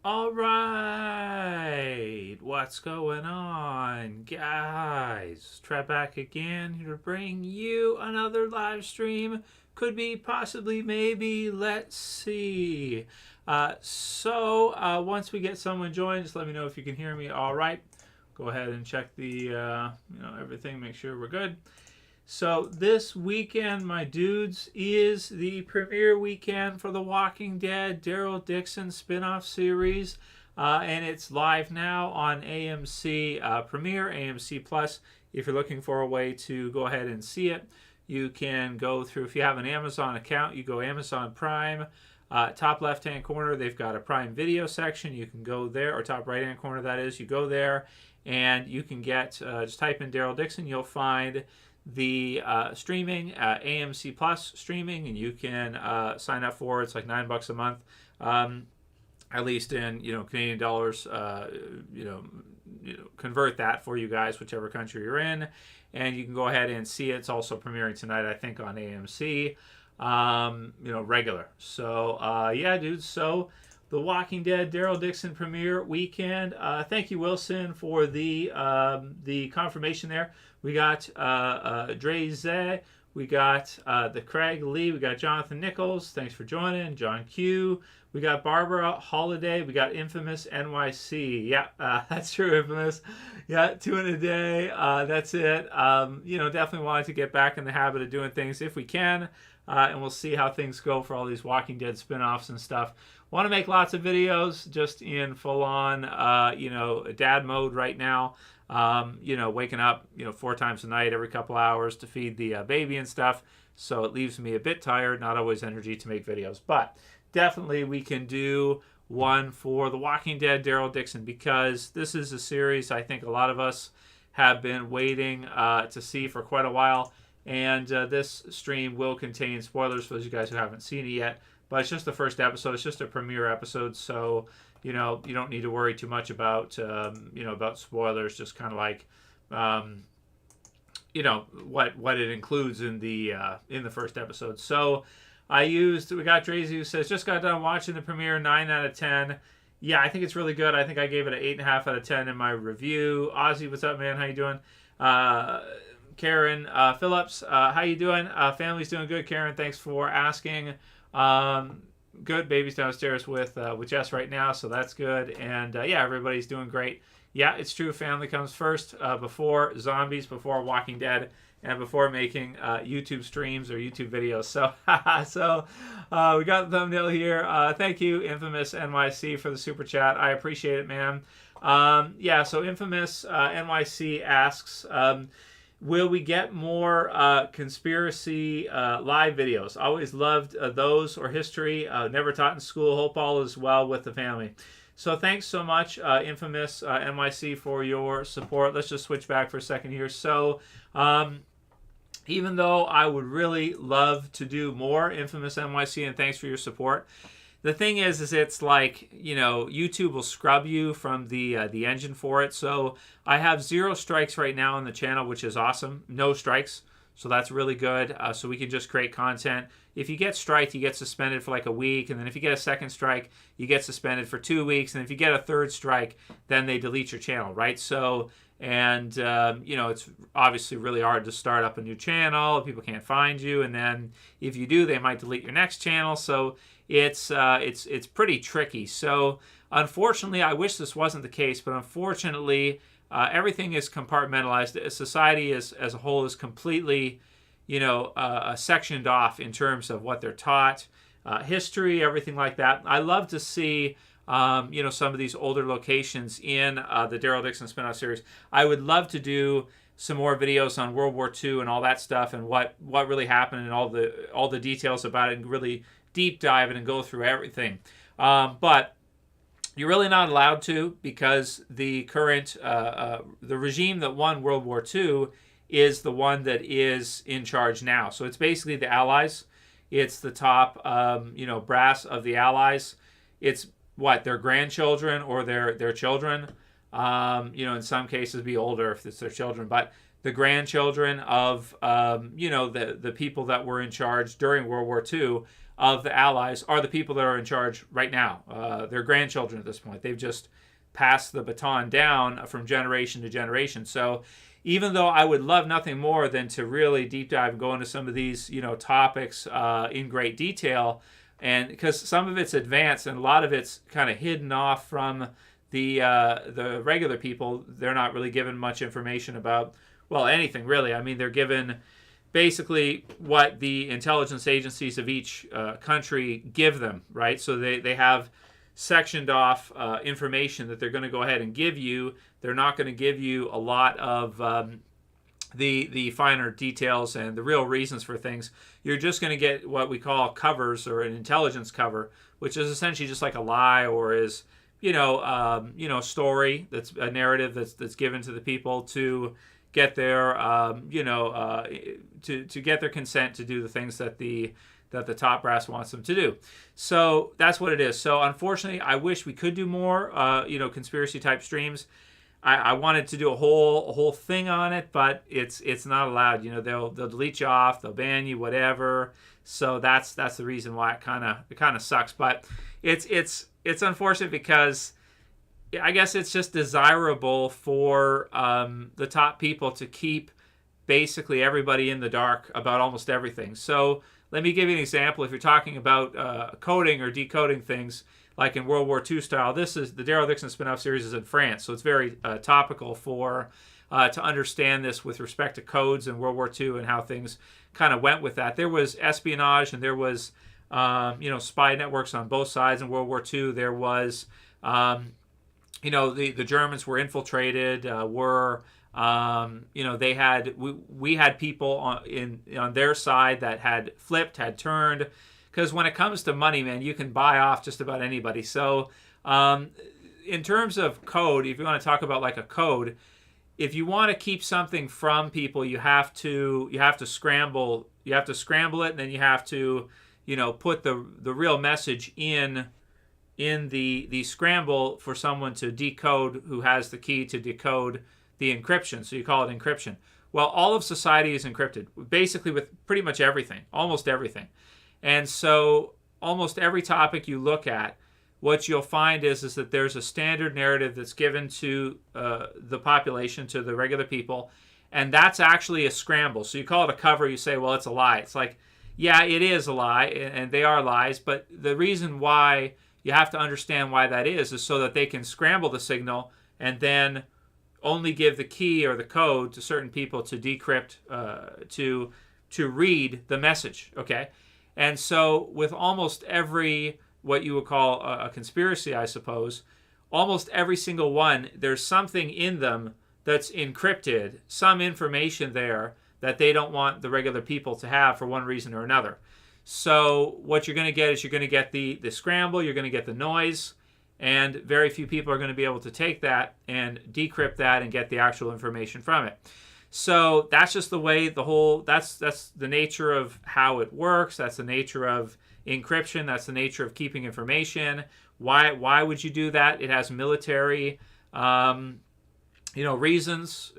All right, what's going on, guys? Trev back again here to bring you another live stream. Could be, possibly, maybe. Let's see. Once we get someone joined, just let me know if you can hear me. All right, go ahead and check the everything. Make sure we're good. So this weekend, my dudes, is the premiere weekend for The Walking Dead Daryl Dixon spin-off series. And it's live now on AMC Premiere, AMC Plus. If you're looking for a way to go ahead and see it, you can go through, if you have an Amazon account, you go Amazon Prime. Top left-hand corner, they've got a Prime Video section. You can go there, or top right-hand corner, that is. You go there, and you can get, just type in Daryl Dixon, you'll find the streaming, AMC Plus streaming, and you can sign up for it. It's like $9 a month, at least in Canadian dollars. Convert that for you guys, whichever country you're in, and you can go ahead and see it. It's also premiering tonight, I think, on AMC. Regular. So yeah, dude. So The Walking Dead Daryl Dixon premiere weekend. Thank you, Wilson, for the confirmation there. We got Dreze, we got the Craig Lee, we got Jonathan Nichols. Thanks for joining. John Q. We got Barbara Holiday. We got Infamous NYC. Yeah, that's true, Infamous. Yeah, 2 in a day. That's it. Definitely wanted to get back in the habit of doing things if we can. And we'll see how things go for all these Walking Dead spin-offs and stuff. Want to make lots of videos just in full-on, dad mode right now. Waking up, 4 times a night, every couple hours to feed the baby and stuff. So it leaves me a bit tired, not always energy to make videos. But definitely we can do one for The Walking Dead Daryl Dixon, because this is a series I think a lot of us have been waiting to see for quite a while. And this stream will contain spoilers for those of you guys who haven't seen it yet. But it's just the first episode. It's just a premiere episode. So, you don't need to worry too much about, about spoilers. Just kind of like, what it includes in the first episode. So we got Drazy who says, just got done watching the premiere, 9 out of 10. Yeah, I think it's really good. I think I gave it an 8.5 out of 10 in my review. Ozzy, what's up, man? How you doing? Karen Phillips, how you doing? Family's doing good, Karen. Thanks for asking. Good. Baby's downstairs with Jess right now, so that's good. And everybody's doing great. Yeah, it's true. Family comes first, before zombies, before Walking Dead, and before making YouTube streams or YouTube videos. So, we got the thumbnail here. Thank you, Infamous NYC, for the super chat. I appreciate it, man. So Infamous NYC asks, will we get more conspiracy live videos? Always loved those, or history. Never taught in school. Hope all is well with the family. So thanks so much, Infamous NYC, for your support. Let's just switch back for a second here. So even though I would really love to do more, Infamous NYC, and thanks for your support, the thing is it's like, YouTube will scrub you from the engine for it. So I have 0 strikes right now on the channel, which is awesome. No strikes. So that's really good. So we can just create content. If you get striked, you get suspended for like a week. And then if you get a second strike, you get suspended for 2 weeks. And if you get a third strike, then they delete your channel, right? So, and, it's obviously really hard to start up a new channel. People can't find you. And then if you do, they might delete your next channel. So it's pretty tricky. So unfortunately, I wish this wasn't the case, but unfortunately, everything is compartmentalized. Society as a whole is completely, sectioned off in terms of what they're taught, history, everything like that. I love to see, some of these older locations in the Daryl Dixon spinoff series. I would love to do some more videos on World War II and all that stuff, and what really happened, and all the details about it, and really deep dive it and go through everything. But you're really not allowed to, because the current the regime that won World War II is the one that is in charge now. So it's basically the Allies. It's the top brass of the Allies. It's their grandchildren or their children. In some cases be older if it's their children, but the grandchildren of the people that were in charge during World War II of the Allies are the people that are in charge right now. They're grandchildren at this point. They've just passed the baton down from generation to generation. So even though I would love nothing more than to really deep dive and go into some of these, topics in great detail, and because some of it's advanced and a lot of it's kind of hidden off from the regular people. They're not really given much information about, well, anything really. I mean, they're given basically what the intelligence agencies of each country give them, right? So they have sectioned off information that they're going to go ahead and give you. They're not going to give you a lot of the finer details and the real reasons for things. You're just going to get what we call covers, or an intelligence cover, which is essentially just like a lie, or is story that's a narrative that's given to the people to get their to get their consent to do the things that the top brass wants them to do. So that's what it is. So unfortunately, I wish we could do more conspiracy type streams. I wanted to do a whole thing on it, but it's not allowed. They'll delete you off, they'll ban you, whatever. So that's the reason why it kind of sucks. But it's unfortunate because I guess it's just desirable for the top people to keep basically everybody in the dark about almost everything. So let me give you an example. If you're talking about coding or decoding things, like in World War II style, this is the Daryl Dixon spin-off series is in France, so it's very topical for to understand this with respect to codes in World War II and how things kind of went with that. There was espionage and there was spy networks on both sides in World War II. There was the Germans were infiltrated. They had we had people on their side that had flipped, had turned. Because when it comes to money, man, you can buy off just about anybody. So in terms of code, if you want to talk about like a code, if you want to keep something from people, you have to scramble it, and then you have to put the real message in the scramble for someone to decode, who has the key to decode the encryption. So you call it encryption. Well, all of society is encrypted, basically with pretty much everything, almost everything. And so almost every topic you look at, what you'll find is that there's a standard narrative that's given to the population, to the regular people, and that's actually a scramble. So you call it a cover, you say, well, it's a lie. It's like, yeah, it is a lie, and they are lies, but the reason why you have to understand why that is so that they can scramble the signal and then only give the key or the code to certain people to decrypt, to read the message, okay? And so with almost every, what you would call a conspiracy, I suppose, almost every single one, there's something in them that's encrypted, some information there that they don't want the regular people to have for one reason or another. So what you're going to get is you're going to get the scramble, you're going to get the noise, and very few people are going to be able to take that and decrypt that and get the actual information from it. So that's just the way that's the nature of how it works. That's the nature of encryption. That's the nature of keeping information. Why would you do that? It has military reasons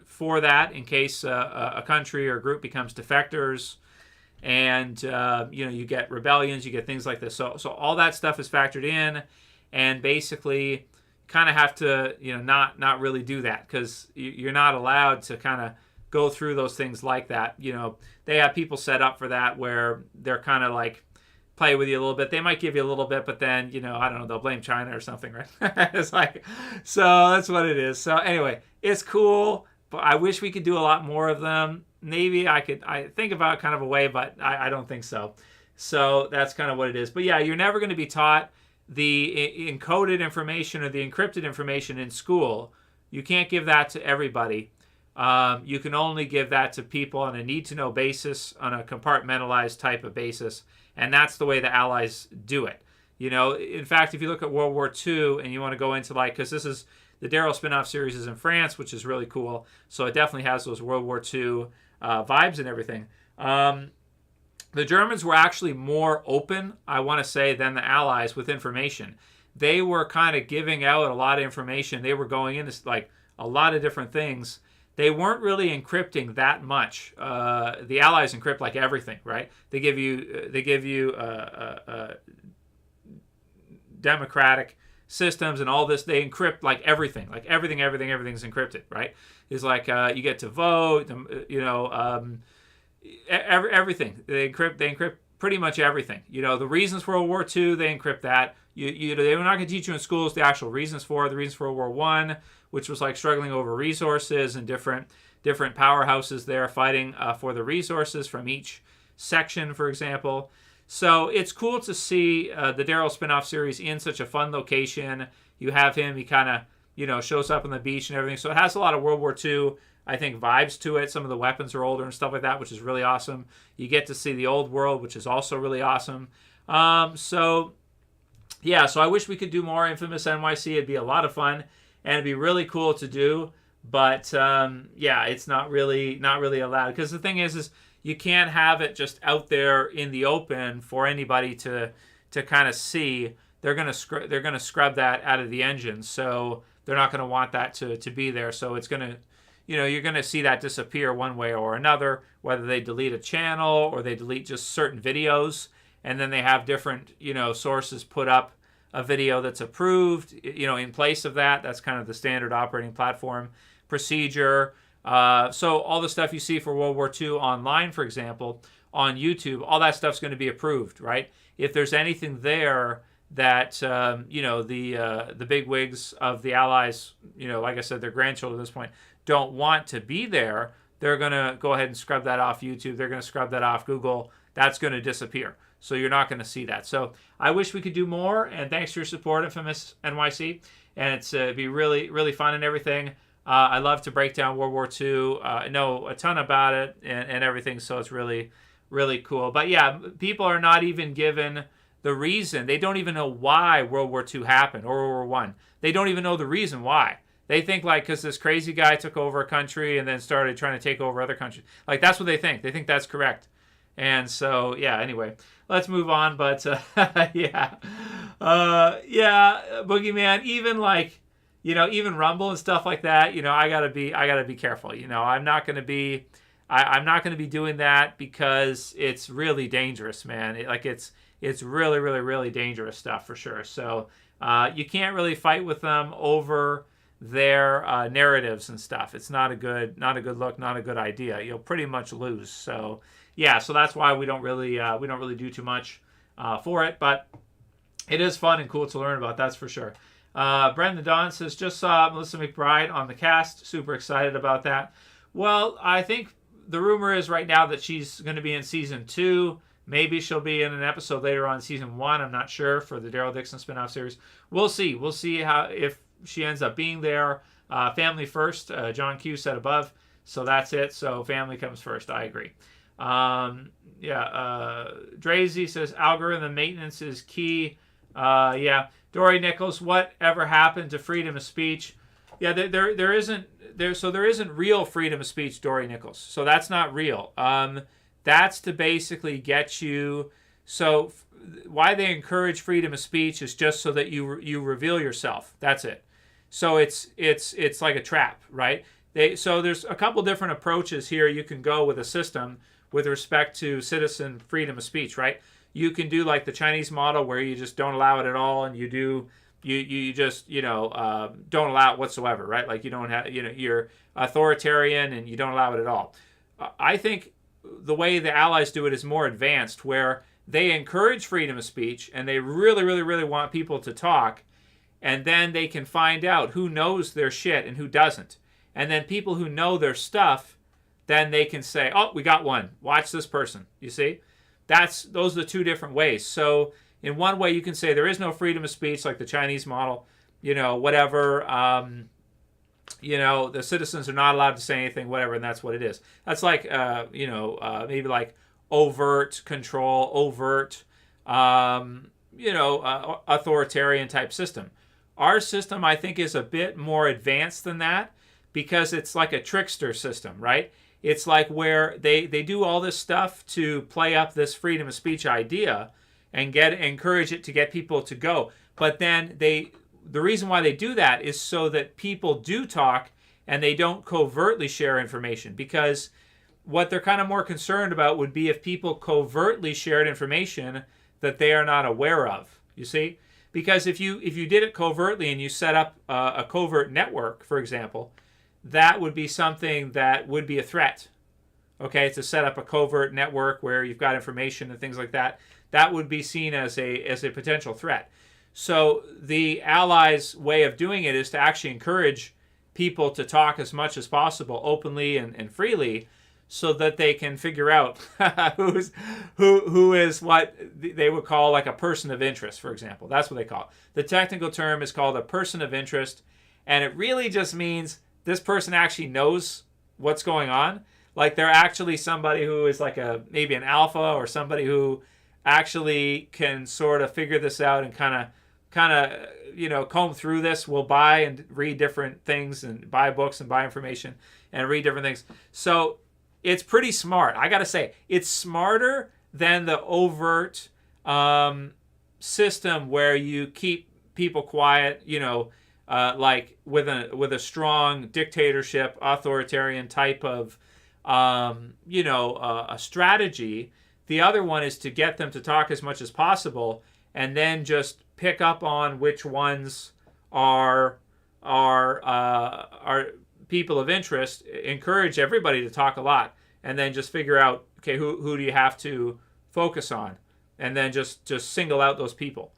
for that, in case a country or group becomes defectors, and you get rebellions, you get things like this. So all that stuff is factored in, and basically kind of have to not really do that, because you're not allowed to kind of go through those things like that. They have people set up for that where they're kind of like play with you a little bit. They might give you a little bit, but then I don't know, they'll blame China or something, right? It's like, so that's what it is. So anyway, it's cool, but I wish we could do a lot more of them. Maybe I think about kind of a way, but I don't think so. So that's kind of what it is. But yeah, you're never going to be taught the encoded information or the encrypted information in school. You can't give that to everybody. You can only give that to people on a need-to-know basis, on a compartmentalized type of basis, and that's the way the Allies do it. In fact, if you look at World War II and you want to go into because this is the Daryl spin-off series is in France, which is really cool, so it definitely has those World War II vibes and everything. The Germans were actually more open, I want to say, than the Allies with information. They were kind of giving out a lot of information. They were going into a lot of different things they weren't really encrypting that much. The Allies encrypt like everything, right? They give you democratic systems and all this. They encrypt like everything, everything's encrypted, right? It's like you get to vote, everything. They encrypt pretty much everything. The reasons for World War II, they encrypt that. They were not going to teach you in schools the actual reasons for it. The reasons for World War I, which was like struggling over resources and different powerhouses there fighting for the resources from each section, for example. So it's cool to see the Daryl spin-off series in such a fun location. You have him, he kind of, shows up on the beach and everything. So it has a lot of World War II, I think, vibes to it. Some of the weapons are older and stuff like that, which is really awesome. You get to see the old world, which is also really awesome. So I wish we could do more Infamous NYC. It'd be a lot of fun, and it'd be really cool to do. But it's not really allowed, because the thing is you can't have it just out there in the open for anybody to kind of see. They're gonna scrub that out of the engine, so they're not gonna want that to be there. So it's gonna, you're gonna see that disappear one way or another, whether they delete a channel or they delete just certain videos, and then they have different sources put up a video that's approved in place of that. That's kind of the standard operating platform procedure. So all the stuff you see for World War II online, for example, on YouTube, all that stuff's going to be approved, right? If there's anything there that the big wigs of the Allies, like I said, their grandchildren at this point don't want to be there, they're going to go ahead and scrub that off YouTube. They're going to scrub that off Google. That's going to disappear. So you're not going to see that. So I wish we could do more, and thanks for your support, Infamous NYC. And it'd be really, really fun and everything. I love to break down World War II. I know a ton about it and everything, so it's really, really cool. But yeah, people are not even given the reason. They don't even know why World War II happened, or World War I. They don't even know the reason why. They think because this crazy guy took over a country and then started trying to take over other countries. That's what they think. They think that's correct. And so, anyway, let's move on. But Boogeyman, even Rumble and stuff like that, I gotta be careful. I'm not gonna be doing that, because it's really dangerous, man. It's really, really, really dangerous stuff for sure. So you can't really fight with them over their narratives and stuff. It's not a good look, not a good idea. You'll pretty much lose. So so that's why we don't really do too much for it, but it is fun and cool to learn about. That's for sure. Brendan Don says, just saw Melissa McBride on the cast. Super excited about that. Well, I think the rumor is right now that she's going to be in season 2. Maybe she'll be in an episode later on in season 1. I'm not sure, for the Daryl Dixon spinoff series. We'll see. We'll see if she ends up being there. Family first, John Q said above. So that's it. So family comes first. I agree. Drazy says algorithm maintenance is key. Dory Nichols, whatever happened to freedom of speech? Yeah, there isn't real freedom of speech, Dory Nichols. So that's not real. That's to basically get you. So why they encourage freedom of speech is just so that you reveal yourself. That's it. So it's like a trap, right? So there's a couple different approaches here you can go with a system with respect to citizen freedom of speech, right? You can do like the Chinese model, where you just don't allow it at all, and you just don't allow it whatsoever, right? Like you don't have, you're authoritarian and you don't allow it at all. I think the way the Allies do it is more advanced, where they encourage freedom of speech and they really, really, really want people to talk, and then they can find out who knows their shit and who doesn't. And then people who know their stuff, then they can say, oh, we got one. Watch this person. You see? Those are the two different ways. So in one way, you can say there is no freedom of speech, like the Chinese model, whatever, the citizens are not allowed to say anything, whatever, and that's what it is. That's like, maybe like overt control, overt, authoritarian type system. Our system, I think, is a bit more advanced than that, because it's like a trickster system, right? It's like where they do all this stuff to play up this freedom of speech idea and encourage it to get people to go. But then the reason why they do that is so that people do talk and they don't covertly share information, because what they're kind of more concerned about would be if people covertly shared information that they are not aware of. You see? Because if you did it covertly and you set up a covert network, for example, that would be something that would be a threat. Okay, to set up a covert network where you've got information and things like that, that would be seen as a potential threat. So the Allies' way of doing it is to actually encourage people to talk as much as possible, openly and freely, so that they can figure out who is what they would call like a person of interest, for example. That's what they call it. The technical term is called a person of interest, and it really just means this person actually knows what's going on. Like they're actually somebody who is like maybe an alpha, or somebody who actually can sort of figure this out and kind of comb through this. Will buy and read different things and buy books and buy information and read different things. So it's pretty smart. I got to say, it's smarter than the overt system where you keep people quiet, like with a strong dictatorship, authoritarian type of, a strategy. The other one is to get them to talk as much as possible, and then just pick up on which ones are people of interest. Encourage everybody to talk a lot, and then just figure out, okay, who do you have to focus on, and then just single out those people.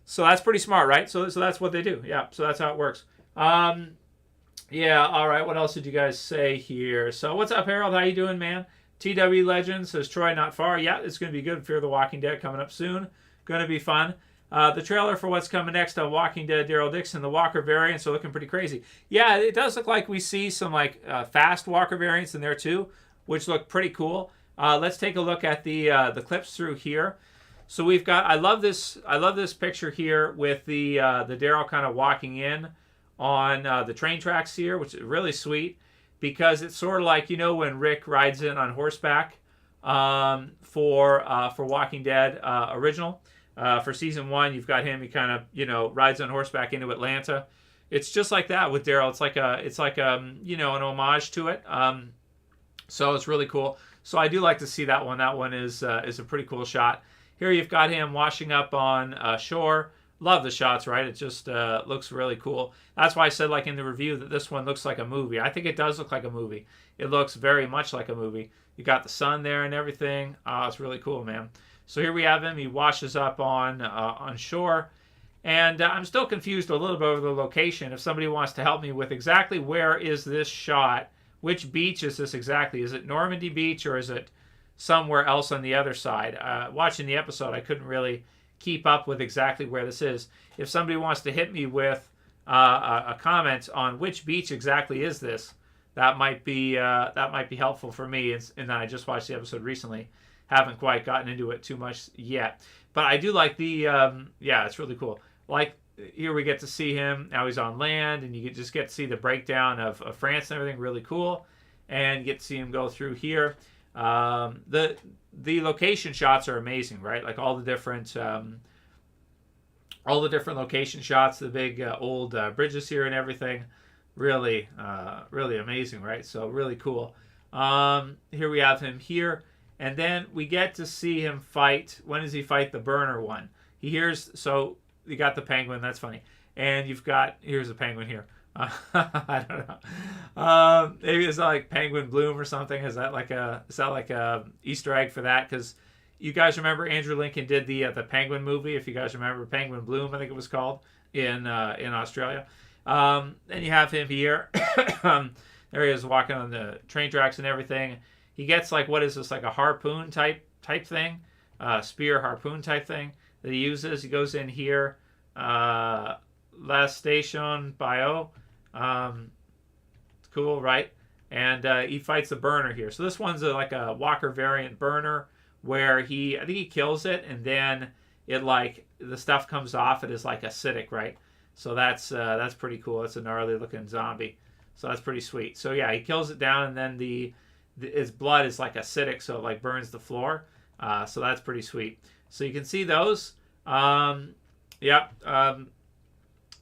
So that's pretty smart, right? So that's what they do. Yeah, so that's how it works. Yeah, all right. What else did you guys say here? So what's up, Harold? How you doing, man? TW Legend says, Troy, not far. Yeah, it's going to be good. Fear the Walking Dead coming up soon. Going to be fun. The trailer for what's coming next on Walking Dead, Daryl Dixon, the Walker variants are looking pretty crazy. Yeah, it does look like we see some fast Walker variants in there too, which look pretty cool. Let's take a look at the clips through here. So we've got, I love this picture here with the Daryl kind of walking in on the train tracks here, which is really sweet, because it's sort of like, when Rick rides in on horseback for Walking Dead original. For season 1, you've got him. He kind of rides on horseback into Atlanta. It's just like that with Daryl. It's like an homage to it. So it's really cool. So I do like to see that one. That one is a pretty cool shot. Here you've got him washing up on shore. Love the shots, right? It just looks really cool. That's why I said, like in the review, that this one looks like a movie. I think it does look like a movie. It looks very much like a movie. You got the sun there and everything. It's really cool, man. So here we have him. He washes up on shore. And I'm still confused a little bit over the location. If somebody wants to help me with exactly where is this shot, which beach is this exactly? Is it Normandy Beach, or is it somewhere else on the other side? Watching the episode, I couldn't really keep up with exactly where this is. If somebody wants to hit me with a comment on which beach exactly is this, that might be helpful for me. And I just watched the episode recently. Haven't quite gotten into it too much yet, but I do like the it's really cool. Like here we get to see him now. He's on land, and you just get to see the breakdown of France and everything. Really cool, and you get to see him go through here. The location shots are amazing, right? Like all the different location shots, the big old bridges here and everything. Really amazing, right? So really cool. Here we have him here, and then we get to see him fight. When does he fight the burner one? He hears. So you got the penguin. That's funny. And here's a penguin here. I don't know. Maybe it's like Penguin Bloom or something. Is that like a Easter egg for that? Because you guys remember Andrew Lincoln did the Penguin movie. If you guys remember Penguin Bloom, I think it was called in Australia. And you have him here. There he is walking on the train tracks and everything. He gets what is this, like a harpoon type thing, spear harpoon type thing that he uses. He goes in here. La Station Bio. It's cool, right? And he fights the burner here. So this one's like a Walker variant burner where I think he kills it, and then it the stuff comes off. It is like acidic, right? So that's pretty cool. It's a gnarly looking zombie. So that's pretty sweet. So yeah, he kills it down, and then his blood is like acidic, so it burns the floor. So that's pretty sweet. So you can see those.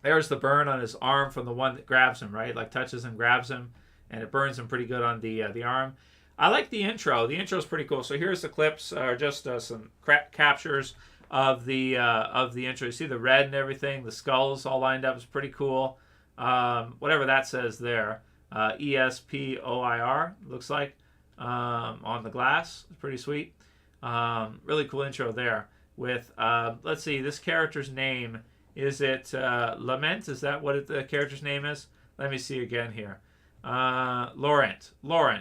there's the burn on his arm from the one that grabs him, right? Like touches him, grabs him, and it burns him pretty good on the arm. I like the intro. The intro is pretty cool. So here's the clips, just some captures of the intro. You see the red and everything. The skulls all lined up is pretty cool. Whatever that says there, ESPOIR looks like on the glass. It's pretty sweet. Really cool intro there. With let's see, this character's name, is it Lament? Is that what the character's name is? Let me see again here. Laurent.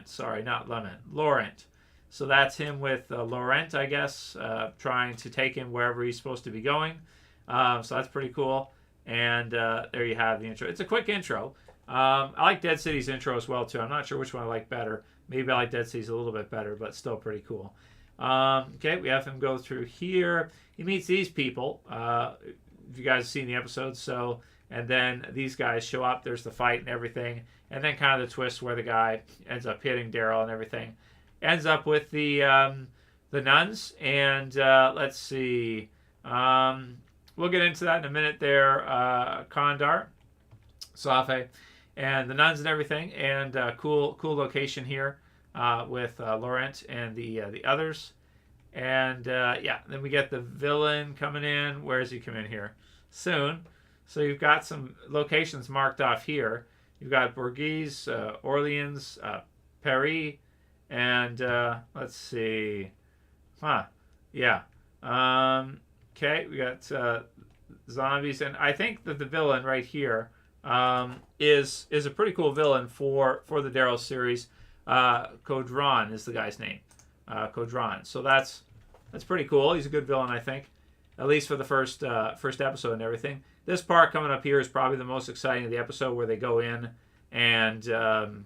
Sorry, not Lament. Laurent. So that's him with Laurent, I guess, trying to take him wherever he's supposed to be going. So that's pretty cool. And there you have the intro. It's a quick intro. I like Dead City's intro as well, too. I'm not sure which one I like better. Maybe I like Dead City's a little bit better, but still pretty cool. Okay, we have him go through here. He meets these people. If you guys have seen the episode, so, and then these guys show up. There's the fight and everything, and then kind of the twist where the guy ends up hitting Daryl and everything. Ends up with the nuns, and let's see. We'll get into that in a minute there. Kandar, Safe, and the nuns and everything, and cool location here with Laurent and the others. And yeah, then we get the villain coming in. Where does he come in here? Soon. So you've got some locations marked off here. You've got Bourges, Orleans, Paris, and let's see. Yeah. Okay, we got zombies, and I think that the villain right here is a pretty cool villain for the Daryl series. Caudron is the guy's name. Caudron. So that's pretty cool. He's a good villain, I think, at least for the first episode and everything. This part coming up here is probably the most exciting of the episode, where they go in and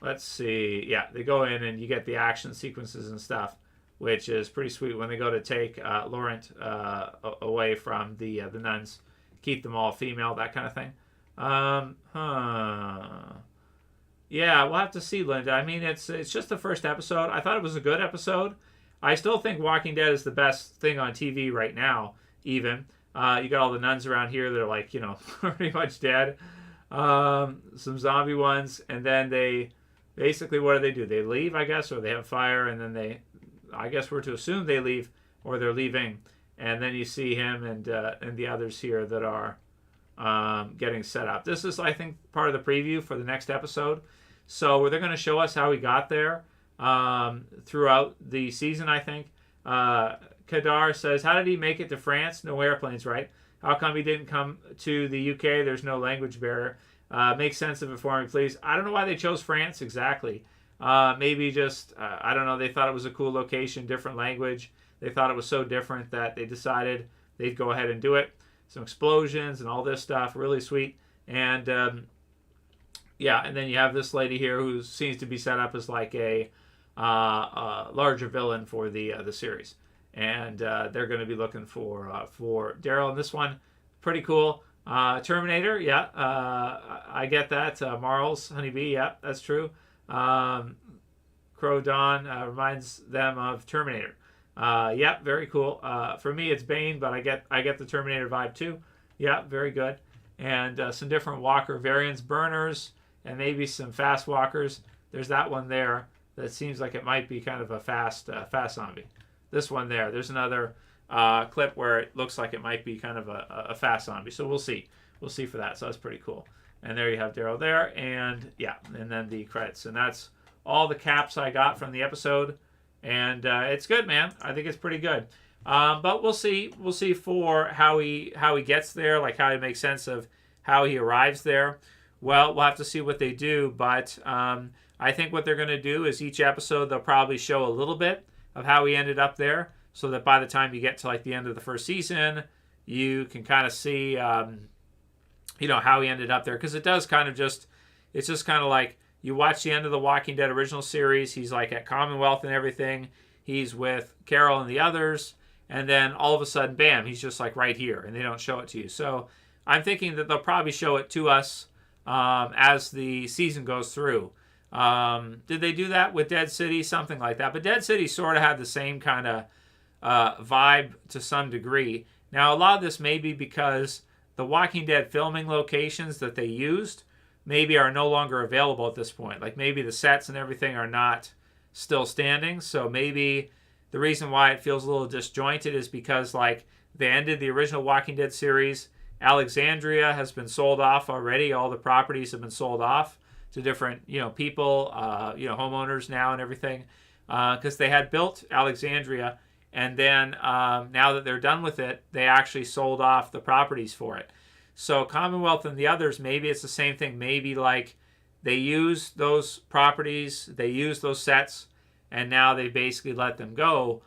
let's see. Yeah, they go in and you get the action sequences and stuff, which is pretty sweet when they go to take Laurent away from the nuns, keep them all female, that kind of thing. Yeah, we'll have to see, Linda. I mean, it's just the first episode. I thought it was a good episode. I still think Walking Dead is the best thing on TV right now, even. You got all the nuns around here that are like, pretty much dead. Some zombie ones, and then they basically, what do? They leave, I guess, or they have fire, and then I guess we're to assume they leave, or they're leaving. And then you see him and the others here that are getting set up. This is, I think, part of the preview for the next episode. So they're going to show us how he got there throughout the season, I think. Kadar says, how did he make it to France? No airplanes, right? How come he didn't come to the UK? There's no language barrier. Make sense of it for me, please. I don't know why they chose France exactly. Maybe just, I don't know, they thought it was a cool location, different language. They thought it was so different that they decided they'd go ahead and do it. Some explosions and all this stuff, really sweet. And yeah, and then you have this lady here who seems to be set up as like a larger villain for the series. And they're going to be looking for Daryl in this one. Pretty cool. Terminator, yeah, I get that. Marl's Honeybee, yeah, that's true. Crow Dawn reminds them of Terminator. Yeah, very cool. For me, it's Bane, but I get the Terminator vibe too. Yeah, very good. And some different walker variants, burners, and maybe some fast walkers. There's that one there that seems like it might be kind of a fast zombie. This one there. There's another clip where it looks like it might be kind of a fast zombie. So we'll see. We'll see for that. So that's pretty cool. And there you have Daryl there. And yeah, and then the credits. And that's all the caps I got from the episode. And it's good, man. I think it's pretty good. But we'll see. We'll see for how he gets there, like how he makes sense of how he arrives there. Well, we'll have to see what they do. But I think what they're going to do is each episode they'll probably show a little bit of how he ended up there, so that by the time you get to like the end of the first season, you can kind of see, how he ended up there. Because it does kind of it's just kind of like you watch the end of the Walking Dead original series. He's like at Commonwealth and everything. He's with Carol and the others, and then all of a sudden, bam, he's just like right here, and they don't show it to you. So I'm thinking that they'll probably show it to us as the season goes through. Did they do that with Dead City? Something like that. But Dead City sort of had the same kind of vibe to some degree. Now, a lot of this may be because the Walking Dead filming locations that they used maybe are no longer available at this point. Like maybe the sets and everything are not still standing. So maybe the reason why it feels a little disjointed is because like they ended the original Walking Dead series. Alexandria has been sold off already. All the properties have been sold off to different, people, homeowners now and everything, because they had built Alexandria, and then now that they're done with it, they actually sold off the properties for it. So Commonwealth and the others, maybe it's the same thing. Maybe like they use those properties, they use those sets, and now they basically let them go.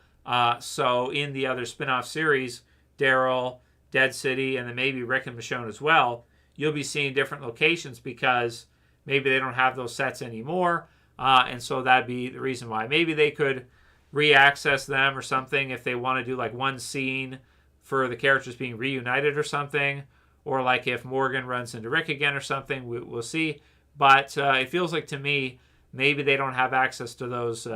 So in the other spin-off series, Daryl, Dead City, and then maybe Rick and Michonne as well, you'll be seeing different locations because maybe they don't have those sets anymore. And so that'd be the reason why. Maybe they could re-access them or something if they want to do like one scene for the characters being reunited or something. Or like if Morgan runs into Rick again or something, we'll see. But it feels like to me, maybe they don't have access to those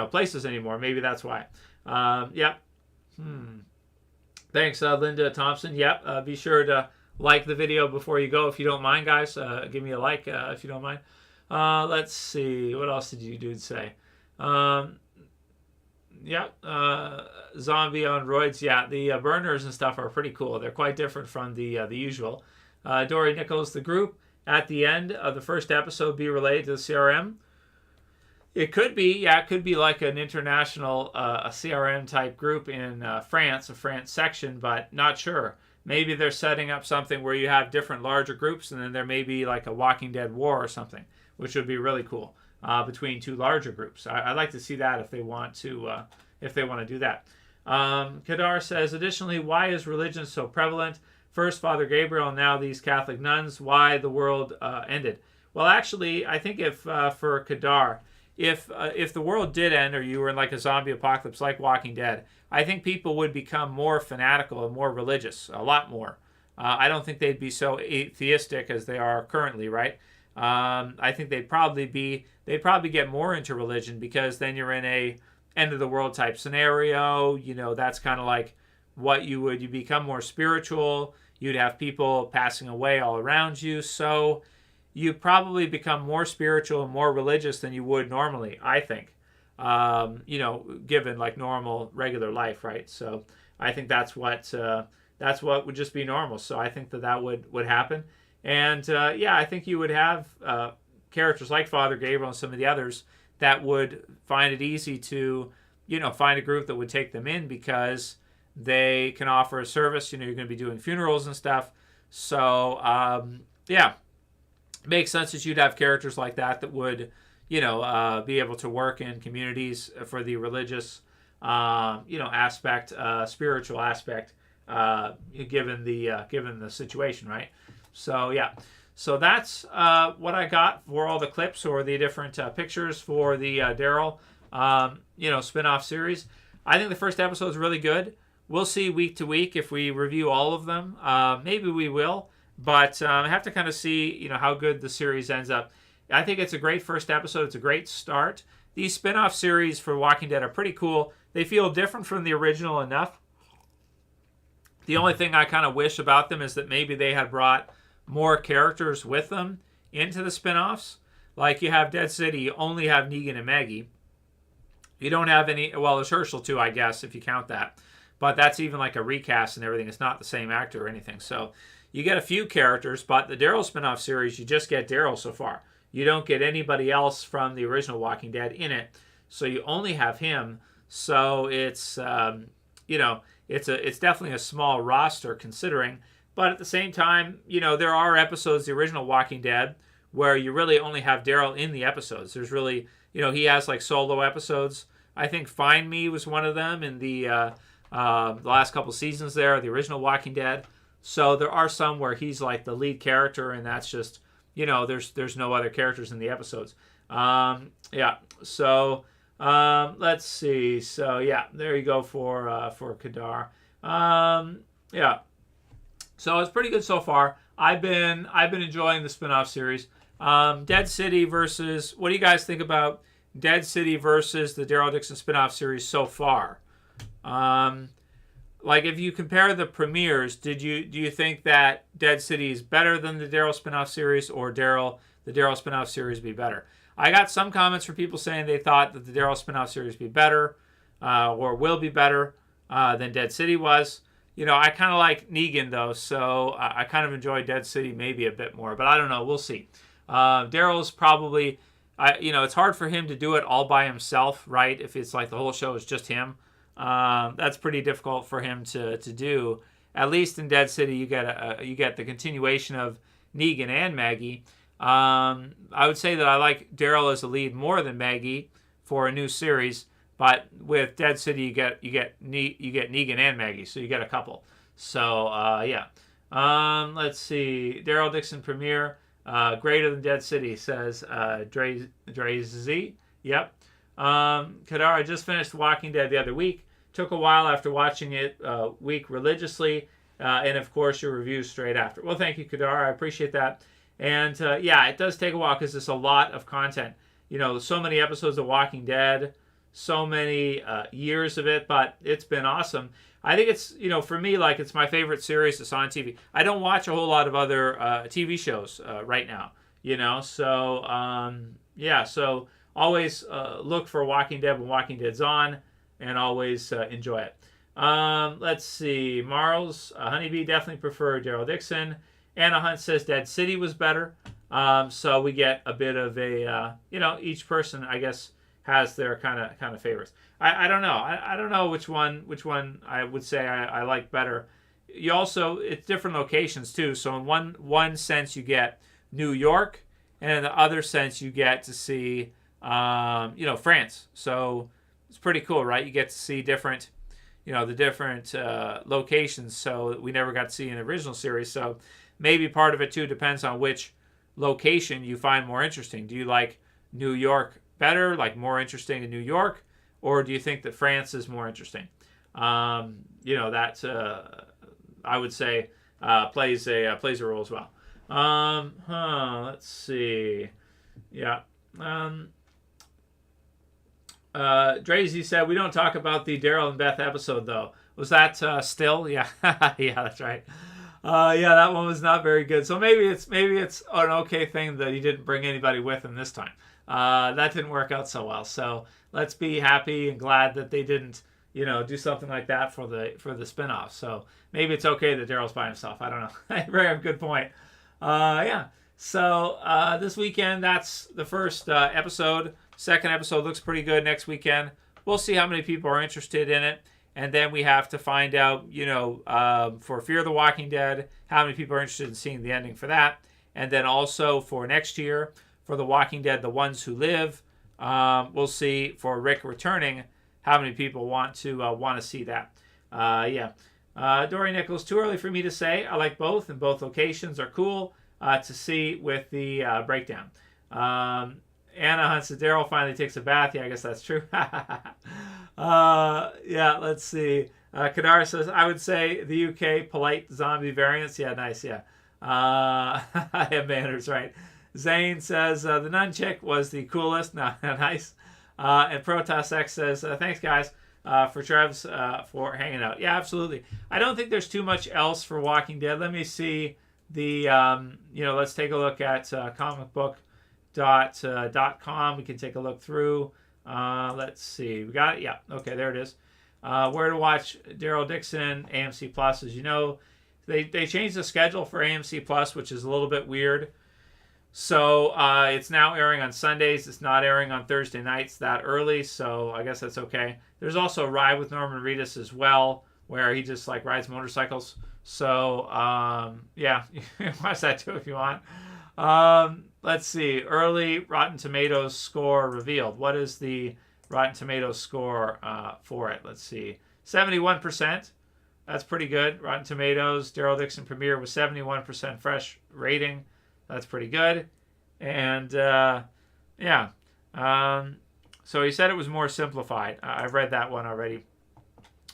places anymore. Maybe that's why. Yep. Thanks, Linda Thompson. Yep. Be sure to like the video before you go if you don't mind, guys. Give me a like if you don't mind. Let's see. What else did you dude say? Zombie on roids. Yeah, the burners and stuff are pretty cool. They're quite different from the usual. Dory Nichols, the group at the end of the first episode be related to the CRM. It could be, yeah, it could be like an international a CRM type group in France, a France section, but not sure. Maybe they're setting up something where you have different larger groups, and then there may be like a Walking Dead war or something, which would be really cool between two larger groups. I'd like to see that if they want to do that. Kadar says, additionally, why is religion so prevalent? First Father Gabriel, now these Catholic nuns. Why the world ended? Well, actually, I think if for Kadar, if the world did end, or you were in like a zombie apocalypse like Walking Dead, I think people would become more fanatical and more religious, a lot more. I don't think they'd be so atheistic as they are currently, right? I think they'd probably get more into religion, because then you're in a end of the world type scenario. That's kind of like what you become more spiritual. You'd have people passing away all around you. So you probably become more spiritual and more religious than you would normally, I think, given like normal, regular life, right? So I think that's what would just be normal. So I think that would happen. And I think you would have characters like Father Gabriel and some of the others that would find it easy to, find a group that would take them in, because they can offer a service. You're going to be doing funerals and stuff. So, it makes sense that you'd have characters like that would, be able to work in communities for the religious, aspect, spiritual aspect, given the situation, right? So, yeah. So that's what I got for all the clips or the different pictures for the Daryl, spin-off series. I think the first episode is really good. We'll see week to week if we review all of them. Maybe we will, but I have to kind of see, how good the series ends up. I think it's a great first episode. It's a great start. These spin-off series for Walking Dead are pretty cool. They feel different from the original enough. The only thing I kind of wish about them is that maybe they had brought more characters with them into the spin-offs. Like you have Dead City, you only have Negan and Maggie. You don't have any, well, there's Herschel too, I guess, if you count that. But that's even like a recast and everything. It's not the same actor or anything. So you get a few characters, but the Daryl spin-off series, you just get Daryl so far. You don't get anybody else from the original Walking Dead in it. So you only have him. So it's, it's definitely a small roster considering. But at the same time, there are episodes, the original Walking Dead, where you really only have Daryl in the episodes. There's really, he has like solo episodes. I think Find Me was one of them in the last couple seasons there, the original Walking Dead. So there are some where he's like the lead character, and that's just, there's no other characters in the episodes. So let's see. So yeah, there you go for Kadar. So it's pretty good so far. I've been enjoying the spin-off series. Dead City versus, what do you guys think about Dead City versus the Daryl Dixon spin-off series so far? like if you compare the premieres, do you think that Dead City is better than the Daryl spinoff series, or the Daryl spinoff series be better? I got some comments from people saying they thought that the Daryl spinoff series be better, or will be better than Dead City was. I kind of like Negan though, so I kind of enjoy Dead City maybe a bit more, but I don't know. We'll see. Daryl's probably, it's hard for him to do it all by himself, right? If it's like the whole show is just him. That's pretty difficult for him to do. At least in Dead City, you get the continuation of Negan and Maggie. I would say that I like Daryl as a lead more than Maggie for a new series, but with Dead City, you get Negan and Maggie, so you get a couple. So yeah. Let's see. Daryl Dixon premiere greater than Dead City, says Dre Z. Yep. Kadar, I just finished Walking Dead the other week. Took a while after watching it week religiously, and of course your review straight after. Well, thank you, Kadar. I appreciate that. And yeah, it does take a while because it's a lot of content. So many episodes of Walking Dead, so many years of it, but it's been awesome. I think it's, for me, like it's my favorite series that's on TV. I don't watch a whole lot of other TV shows right now, So, yeah, so always look for Walking Dead when Walking Dead's on, and always enjoy it. Let's see. Marls, Honeybee definitely prefer Daryl Dixon. Anna Hunt says Dead City was better. So we get a bit of a, each person, I guess, has their kind of favorites. I don't know. I don't know which one I would say I like better. You also, it's different locations too. So in one sense you get New York, and in the other sense you get to see, France. So it's pretty cool, right? You get to see different, the different locations. So we never got to see in the original series. So maybe part of it too depends on which location you find more interesting. Do you like New York better, like more interesting in New York, or do you think that France is more interesting? That I would say plays a role as well. Let's see. Yeah. Drazy said we don't talk about the Daryl and Beth episode though. Was that still? Yeah, yeah, that's right. Yeah, that one was not very good. So maybe it's an okay thing that he didn't bring anybody with him this time. That didn't work out so well. So let's be happy and glad that they didn't, do something like that for the spinoff. So maybe it's okay that Daryl's by himself. I don't know. Very good point. Yeah. So this weekend, that's the first episode. Second episode looks pretty good next weekend. We'll see how many people are interested in it. And then we have to find out, for Fear the Walking Dead, how many people are interested in seeing the ending for that. And then also for next year, for The Walking Dead, The Ones Who Live, we'll see for Rick returning how many people want to see that. Yeah. Dory Nichols, too early for me to say. I like both, and both locations are cool to see with the breakdown. Anna Hunt says Daryl finally takes a bath. Yeah, I guess that's true. Yeah, let's see. Kadar says, I would say the UK polite zombie variants. Yeah, nice, yeah. I have manners, right. Zane says, the nun chick was the coolest. No, nice. And Protoss X says, thanks, guys, for Trev's for hanging out. Yeah, absolutely. I don't think there's too much else for Walking Dead. Let me see the, let's take a look at comicbook.com. We can take a look through. Let's see. We got it. Yeah. Okay, there it is. Where to watch Daryl Dixon, AMC Plus. As you know, they changed the schedule for AMC Plus, which is a little bit weird. So it's now airing on Sundays. It's not airing on Thursday nights that early, so I guess that's okay. There's also Ride with Norman Reedus as well, where he just like rides motorcycles. So yeah, you can watch that too if you want. Let's see. Early Rotten Tomatoes score revealed. What is the Rotten Tomatoes score for it? Let's see. 71%. That's pretty good. Rotten Tomatoes, Daryl Dixon premiere was 71% fresh rating. That's pretty good. And yeah. So he said it was more simplified. I've read that one already.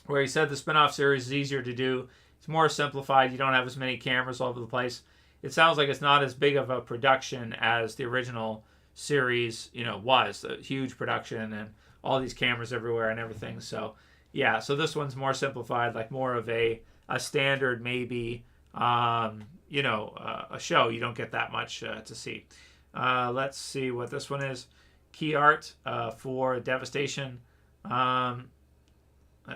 Where he said the spinoff series is easier to do. It's more simplified. You don't have as many cameras all over the place. It sounds like it's not as big of a production as the original series, was. A huge production and all these cameras everywhere and everything. So, Yeah, so this one's more simplified, like more of a standard maybe, a show. You don't get that much to see. Let's see what this one is. Key art for Devastation. Let's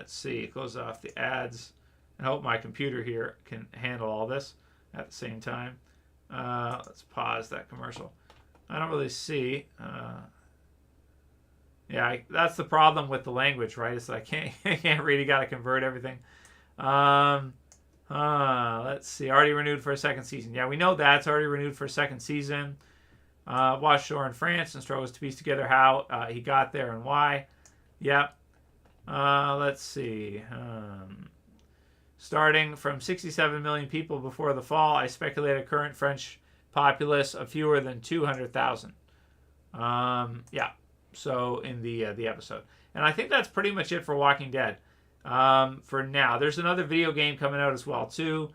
see. It goes off the ads. I hope my computer here can handle all this at the same time. Let's pause that commercial. I don't really see. That's the problem with the language, right? It's like I can't read. You got to convert everything. Let's see. Already renewed for a second season. Yeah, we know that's already renewed for a second season. Watched shore in France and struggles to piece together how he got there and why. Yep. Let's see. Starting from 67 million people before the fall, I speculate a current French populace of fewer than 200,000. So in the episode. And I think that's pretty much it for Walking Dead for now. There's another video game coming out as well, too.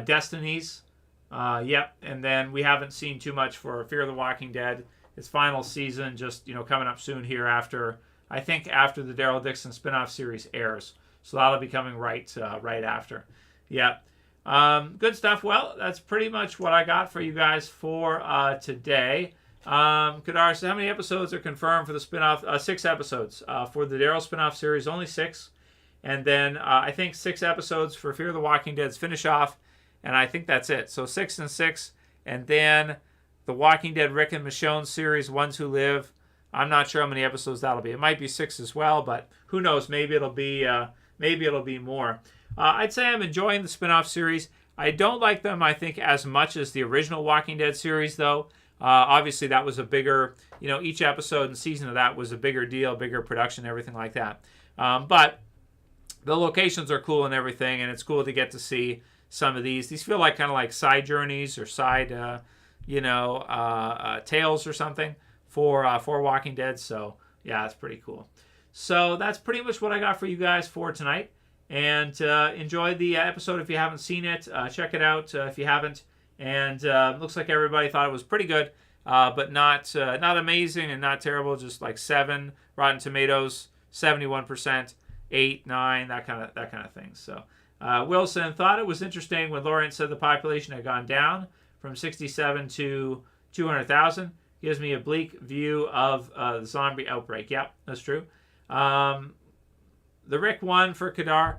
Destinies. And then we haven't seen too much for Fear the Walking Dead. Its final season just, coming up soon here after the Daryl Dixon spinoff series airs. So that'll be coming right after. Good stuff. Well, that's pretty much what I got for you guys for today. Kadar, so how many episodes are confirmed for the spinoff? 6 episodes for the Daryl spinoff series, only 6. And then I think 6 episodes for Fear the Walking Dead's finish off. And I think that's it. So 6 and 6. And then the Walking Dead Rick and Michonne series, Ones Who Live. I'm not sure how many episodes that'll be. It might be 6 as well, but who knows? Maybe it'll be more. I'd say I'm enjoying the spinoff series. I don't like them, I think, as much as the original Walking Dead series, though. Obviously, that was a bigger, each episode and season of that was a bigger deal, bigger production, everything like that. But the locations are cool and everything, and it's cool to get to see some of these. These feel like kind of like side journeys or side, tales or something for Walking Dead. So, yeah, it's pretty cool. So that's pretty much what I got for you guys for tonight. And enjoy the episode if you haven't seen it. Check it out if you haven't. And looks like everybody thought it was pretty good, but not amazing and not terrible. Just like 7 Rotten Tomatoes, 71%, 8, 9, that kind of thing. So Wilson thought it was interesting when Lawrence said the population had gone down from 67 to 200,000. Gives me a bleak view of the zombie outbreak. Yep, that's true. The Rick one for Kadar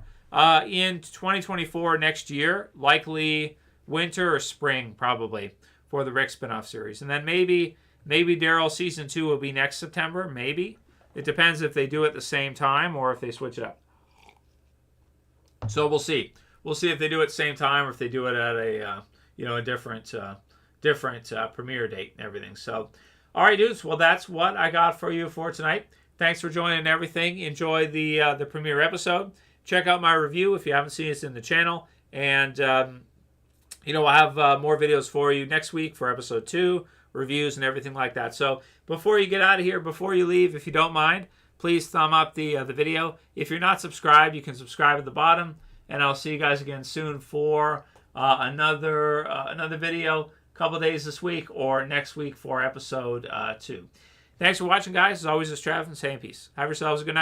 in 2024 next year, likely winter or spring probably for the Rick spinoff series. And then maybe Daryl season 2 will be next September, maybe. It depends if they do it at the same time or if they switch it up. So we'll see. We'll see if they do it at the same time or if they do it at a different premiere date and everything. So, all right, dudes. Well, that's what I got for you for tonight. Thanks for joining and everything. Enjoy the premiere episode. Check out my review if you haven't seen it in the channel. And, I'll have more videos for you next week for episode 2, reviews and everything like that. So before you get out of here, before you leave, if you don't mind, please thumb up the video. If you're not subscribed, you can subscribe at the bottom. And I'll see you guys again soon for another video, a couple days this week or next week for episode 2. Thanks for watching, guys. As always, it's Trev, and saying peace. Have yourselves a good night.